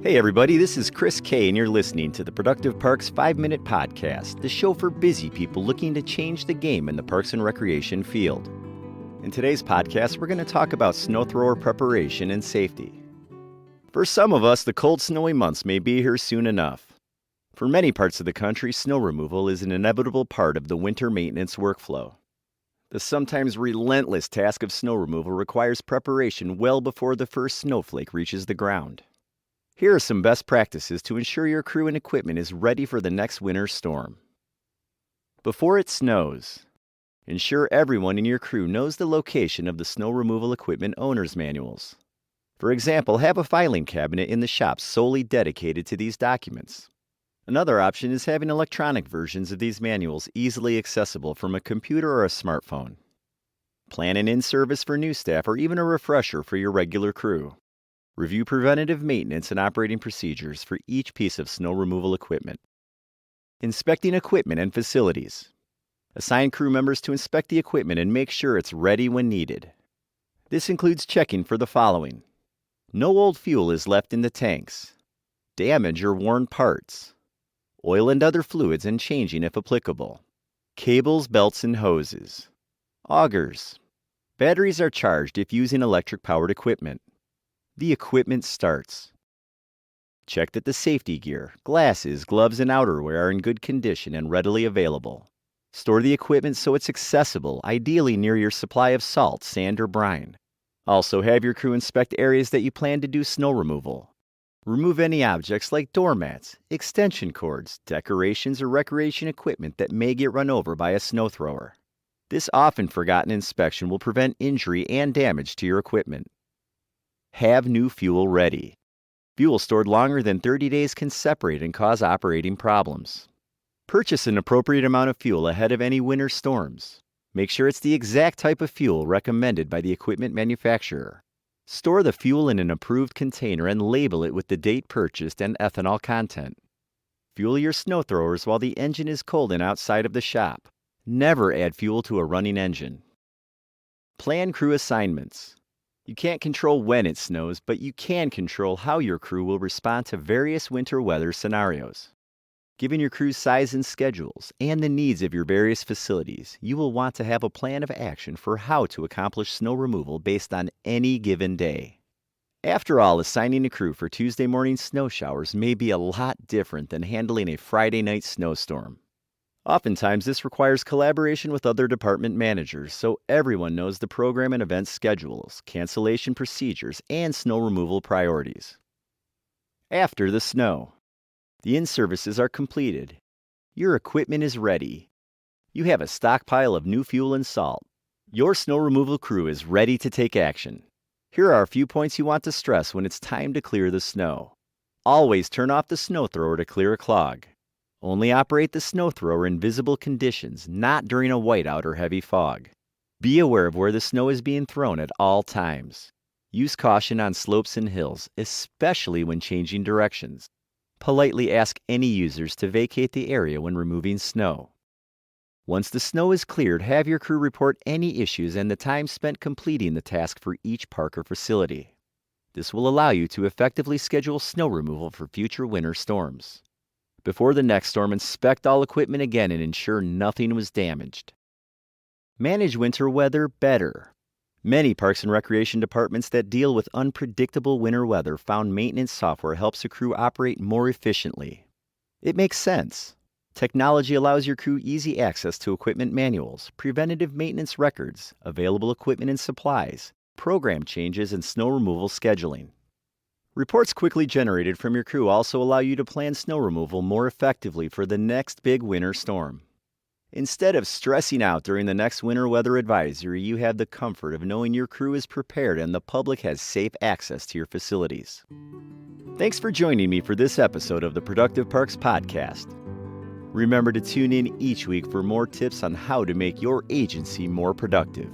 Hey everybody, this is Chris K, and you're listening to the Productive Parks 5-Minute Podcast, the show for busy people looking to change the game in the parks and recreation field. In today's podcast, we're going to talk about snow thrower preparation and safety. For some of us, the cold, snowy months may be here soon enough. For many parts of the country, snow removal is an inevitable part of the winter maintenance workflow. The sometimes relentless task of snow removal requires preparation well before the first snowflake reaches the ground. Here are some best practices to ensure your crew and equipment is ready for the next winter storm. Before it snows, ensure everyone in your crew knows the location of the snow removal equipment owner's manuals. For example, have a filing cabinet in the shop solely dedicated to these documents. Another option is having electronic versions of these manuals easily accessible from a computer or a smartphone. Plan an in-service for new staff or even a refresher for your regular crew. Review preventative maintenance and operating procedures for each piece of snow removal equipment. Inspecting equipment and facilities. Assign crew members to inspect the equipment and make sure it's ready when needed. This includes checking for the following: no old fuel is left in the tanks, damage or worn parts, oil and other fluids and changing if applicable, cables, belts, and hoses, augers. Batteries are charged if using electric-powered equipment. The equipment starts. Check that the safety gear, glasses, gloves, and outerwear are in good condition and readily available. Store the equipment so it's accessible, ideally near your supply of salt, sand, or brine. Also, have your crew inspect areas that you plan to do snow removal. Remove any objects like doormats, extension cords, decorations, or recreation equipment that may get run over by a snow thrower. This often forgotten inspection will prevent injury and damage to your equipment. Have new fuel ready. Fuel stored longer than 30 days can separate and cause operating problems. Purchase an appropriate amount of fuel ahead of any winter storms. Make sure it's the exact type of fuel recommended by the equipment manufacturer. Store the fuel in an approved container and label it with the date purchased and ethanol content. Fuel your snow throwers while the engine is cold and outside of the shop. Never add fuel to a running engine. Plan crew assignments. You can't control when it snows, but you can control how your crew will respond to various winter weather scenarios. Given your crew's size and schedules, and the needs of your various facilities, you will want to have a plan of action for how to accomplish snow removal based on any given day. After all, assigning a crew for Tuesday morning snow showers may be a lot different than handling a Friday night snowstorm. Oftentimes, this requires collaboration with other department managers so everyone knows the program and event schedules, cancellation procedures, and snow removal priorities. After the snow, the in-services are completed. Your equipment is ready. You have a stockpile of new fuel and salt. Your snow removal crew is ready to take action. Here are a few points you want to stress when it's time to clear the snow. Always turn off the snow thrower to clear a clog. Only operate the snow thrower in visible conditions, not during a whiteout or heavy fog. Be aware of where the snow is being thrown at all times. Use caution on slopes and hills, especially when changing directions. Politely ask any users to vacate the area when removing snow. Once the snow is cleared, have your crew report any issues and the time spent completing the task for each park or facility. This will allow you to effectively schedule snow removal for future winter storms. Before the next storm, inspect all equipment again and ensure nothing was damaged. Manage winter weather better. Many parks and recreation departments that deal with unpredictable winter weather found maintenance software helps a crew operate more efficiently. It makes sense. Technology allows your crew easy access to equipment manuals, preventative maintenance records, available equipment and supplies, program changes, and snow removal scheduling. Reports quickly generated from your crew also allow you to plan snow removal more effectively for the next big winter storm. Instead of stressing out during the next winter weather advisory, you have the comfort of knowing your crew is prepared and the public has safe access to your facilities. Thanks for joining me for this episode of the Productive Parks Podcast. Remember to tune in each week for more tips on how to make your agency more productive.